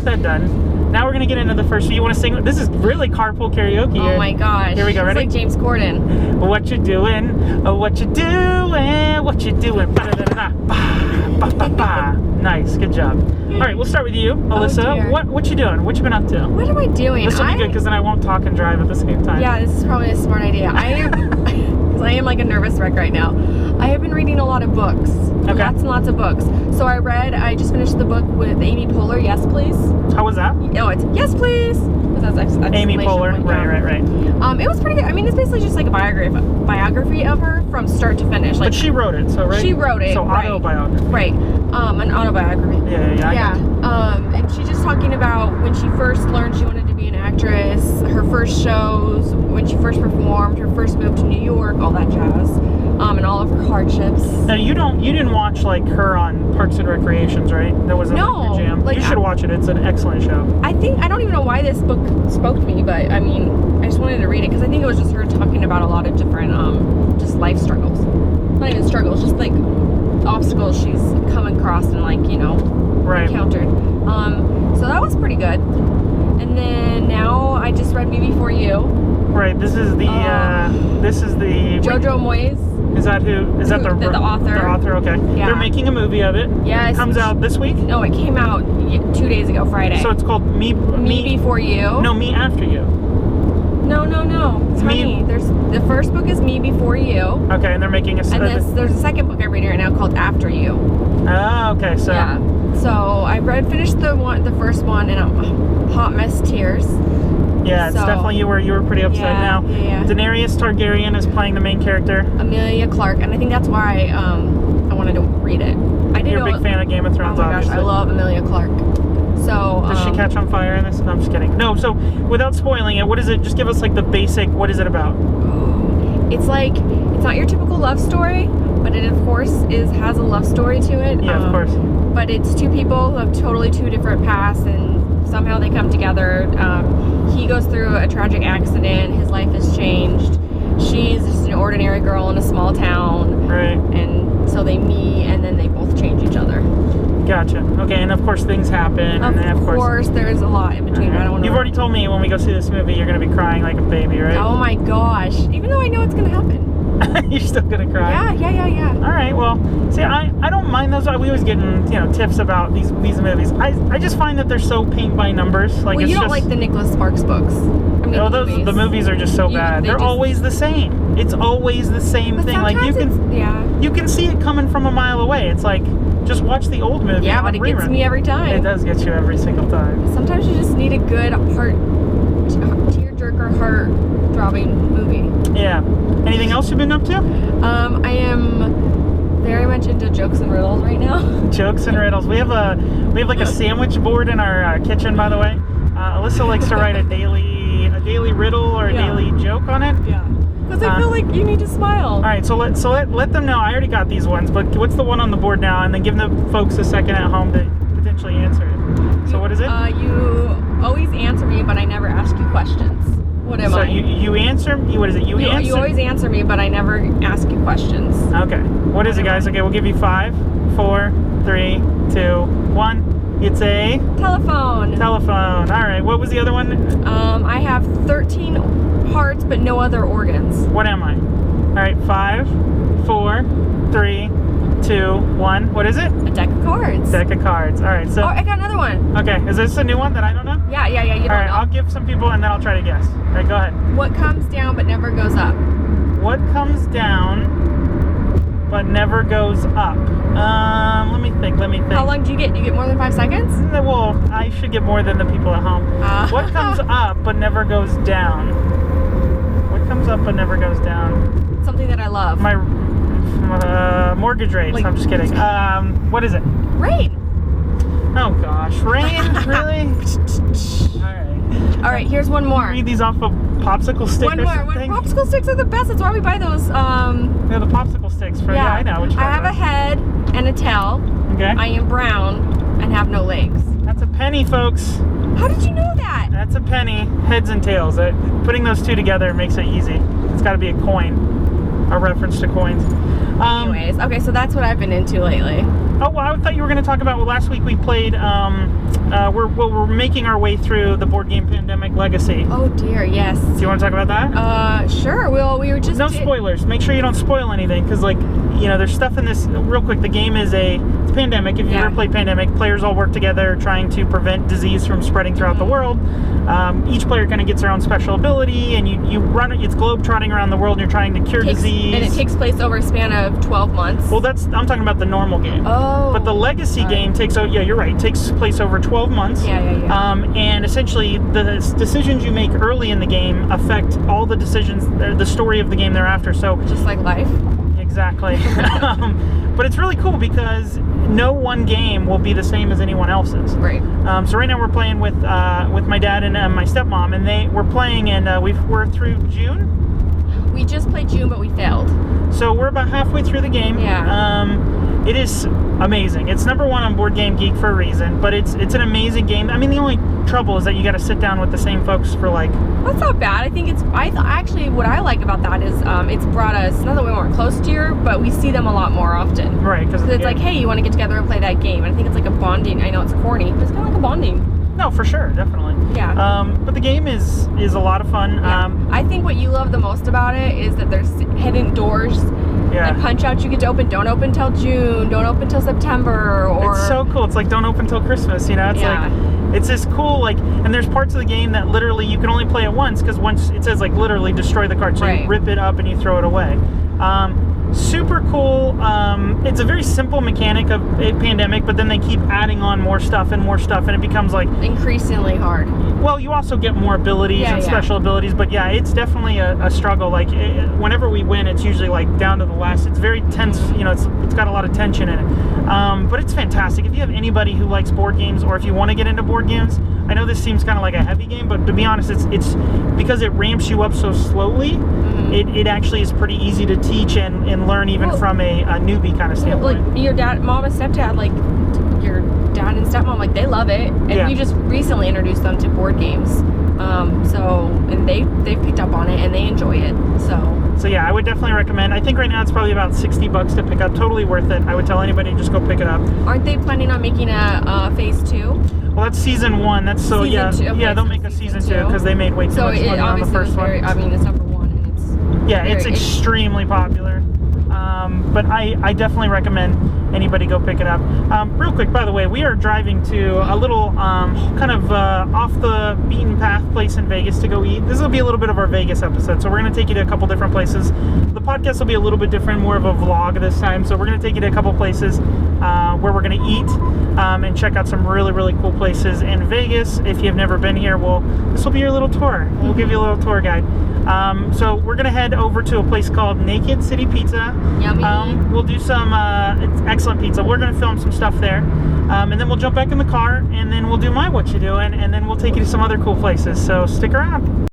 got that done. Now we're gonna get into the first. So you want to sing? This is really carpool karaoke. Oh my gosh. Here we go. Ready? It's like James Corden. What you doing? Oh, what you doing? What you doing? Ba-da-da-da-da. Ba, ba, ba, ba. Nice, good job. All right, we'll start with you, Alyssa. What you doing? What you been up to? What am I doing? This will be good because then I won't talk and drive at the same time. Yeah, this is probably a smart idea. I am like a nervous wreck right now. I have been reading a lot of books. Okay. Lots and lots of books. So I just finished the book with Amy Poehler, Yes Please. How was that? Oh, it's Yes Please. That's Amy Poehler. Right. It was pretty good. I mean, it's basically just like a biography of her from start to finish. Like, but she wrote it, so right? She wrote it. So right. autobiography. Right. An autobiography. Yeah. And she's just talking about when she first learned she wanted to be an actress, her first shows, when she first performed, her first move to New York, all that jazz, and all of her hardships. Now you didn't watch like her on Parks and Recreations, right? That wasn't like your jam. Like, you should watch it. It's an excellent show. I don't even know why this book spoke to me, but I mean, I just wanted to read it because I think it was just her talking about a lot of different just life struggles. Not even struggles, just like obstacles she's come across and like, encountered. So that was pretty good. And then now I just read Me Before You. Right. This is the Jojo Moyes. Is that who? Is that the author? The author. Okay. Yeah. They're making a movie of it. Yeah. It comes out this week. No, it came out 2 days ago, Friday. So it's called Me Before You. No, Me After You. No. It's funny. The first book is Me Before You. Okay, and they're making a. And there's a second book I'm reading right now called After You. Oh, okay. So. Yeah. So I finished the first one, and I'm hot mess tears. Yeah, it's definitely you were pretty upset now. Yeah. Daenerys Targaryen is playing the main character. Emilia Clarke, and I think that's why I wanted to read it. You're a big fan of Game of Thrones, obviously. Oh my gosh, I love Emilia Clarke. So does she catch on fire in this? No, I'm just kidding. No, so without spoiling it, what is it? Just give us like the basic. What is it about? It's like it's not your typical love story, but it of course has a love story to it. Yeah, of course. But it's two people who have totally two different pasts, and somehow they come together. He goes through a tragic accident. His life has changed. She's just an ordinary girl in a small town. Right. And so they meet, and then they both change each other. Gotcha. Okay, and of course things happen. Of course, there's a lot in between. Okay. I don't want to. You've already told me when we go see this movie, you're going to be crying like a baby, right? Oh my gosh! Even though I know it's going to happen. You're still going to cry? Yeah. All right, well, see, I don't mind those. We always get tips about these movies. I just find that they're so paint by numbers. Like, well, you don't like the Nicholas Sparks books. I mean, the movies are just so bad. They're always the same. It's always the same thing. Like you can see it coming from a mile away. It's like, just watch the old movie. Yeah, but it gets me every time. It does get you every single time. Sometimes you just need a good tearjerker, heart-throbbing movie. Yeah. Anything else you've been up to? I am very much into jokes and riddles right now. Jokes and riddles. We have like a sandwich board in our kitchen, by the way. Alyssa likes to write a daily riddle or a daily joke on it. Yeah. Because I feel like you need to smile. All right, so let them know. I already got these ones, but what's the one on the board now? And then give the folks a second at home to potentially answer it. So what is it? You always answer me, but I never ask you questions. What am I? So you answer me. What is it? You always answer me, but I never ask you questions. Okay. What is it, guys? Okay, we'll give you 5, 4, 3, 2, 1. It's a telephone. Telephone. All right. What was the other one? I have 13 hearts, but no other organs. What am I? All right. 5, 4, 3, 2, 1. What is it? A deck of cards. Deck of cards. All right. So. Oh, I got another one. Okay. Is this a new one that I don't know? Yeah. You don't know. All right. I'll give some people and then I'll try to guess. All right. Go ahead. What comes down but never goes up? What comes down but never goes up? Let me think. How long do you get? Do you get more than 5 seconds? Well, I should get more than the people at home. What comes up but never goes down? What comes up but never goes down? Something that I love. My mortgage rates. I'm just kidding. What is it? Rain. Oh gosh, rain? Really? All right, here's one more. Read these off of popsicle sticks. One more. Popsicle sticks are the best. That's why we buy those. Yeah, the popsicle sticks. I know. Which I have a head and a tail. Okay. I am brown and have no legs. That's a penny, folks. How did you know that? That's a penny. Heads and tails. Putting those two together makes it easy. It's got to be a coin. A reference to coins. Anyways, okay, so that's what I've been into lately. Oh, well, I thought you were going to talk about, well, last week we played, we're making our way through the board game Pandemic Legacy. Oh dear, yes. Do you want to talk about that? Sure. Well, we were just... No spoilers. Make sure you don't spoil anything, because, like, you know, there's stuff in this, real quick, the game is it's Pandemic. If you've ever played Pandemic, players all work together trying to prevent disease from spreading throughout the world. Each player kind of gets their own special ability, and you run it, it's globe-trotting around the world, and you're trying to cure disease. And it takes place over a span of 12 months. Well, I'm talking about the normal game. Oh. But the Legacy game takes place over 12 months. Yeah. And essentially, the decisions you make early in the game affect all the decisions, the story of the game thereafter. So just like life. Exactly. But it's really cool because no one game will be the same as anyone else's. Right. So right now we're playing with my dad and my stepmom, and we're playing, and we're through June. We just played June, but we failed. So we're about halfway through the game. Yeah. It is amazing. It's number one on Board Game Geek for a reason, but it's an amazing game. I mean, the only trouble is that you got to sit down with the same folks for like... That's not bad. I think actually what I like about that is it's brought us, not that we weren't close to here, but we see them a lot more often. Right. Because it's like, hey, you want to get together and play that game? And I think it's like a bonding. I know it's corny, but it's kind of like a bonding. No, for sure, definitely. Yeah. But the game is a lot of fun. Yeah. I think what you love the most about it is that there's hidden doors and punch outs you get to open. Don't open till June. Don't open till September. Or it's so cool. It's like don't open till Christmas. You know, it's like it's this cool like. And there's parts of the game that literally you can only play it once because once it says like literally destroy the card, so you rip it up and you throw it away. Super cool. It's a very simple mechanic of a Pandemic, but then they keep adding on more stuff, and it becomes like increasingly hard. Well, you also get more abilities and special abilities, but yeah, it's definitely a struggle. Like whenever we win, it's usually like down to the last. It's very tense. You know, it's got a lot of tension in it. But it's fantastic. If you have anybody who likes board games, or if you want to get into board games, I know this seems kind of like a heavy game, but to be honest, it's because it ramps you up so slowly. It actually is pretty easy to teach and learn even from a newbie kind of standpoint. Like your dad, mom and stepdad, like your dad and stepmom, like they love it, and we just recently introduced them to board games. And they've picked up on it and they enjoy it. So yeah, I would definitely recommend. I think right now it's probably about $60 to pick up. Totally worth it. I would tell anybody to just go pick it up. Aren't they planning on making a phase 2? Well, that's season 1. That's so season 2. Okay, yeah. They'll make a season 2 because they made way too much money on the first one. I mean, it's number 1, and it's extremely popular. But I definitely recommend anybody go pick it up. Real quick, by the way, we are driving to a little kind of off the beaten path place in Vegas to go eat. This will be a little bit of our Vegas episode, so we're going to take you to a couple different places. The podcast will be a little bit different, more of a vlog this time, so we're going to take you to a couple places where we're going to eat and check out some really, really cool places in Vegas. If you've never been here, this will be your little tour. We'll give you a little tour guide. So we're going to head over to a place called Naked City Pizza. Yummy. We'll do some it's excellent pizza. We're going to film some stuff there. And then we'll jump back in the car, and then we'll do my What You Doing, and then we'll take you to some other cool places. So stick around.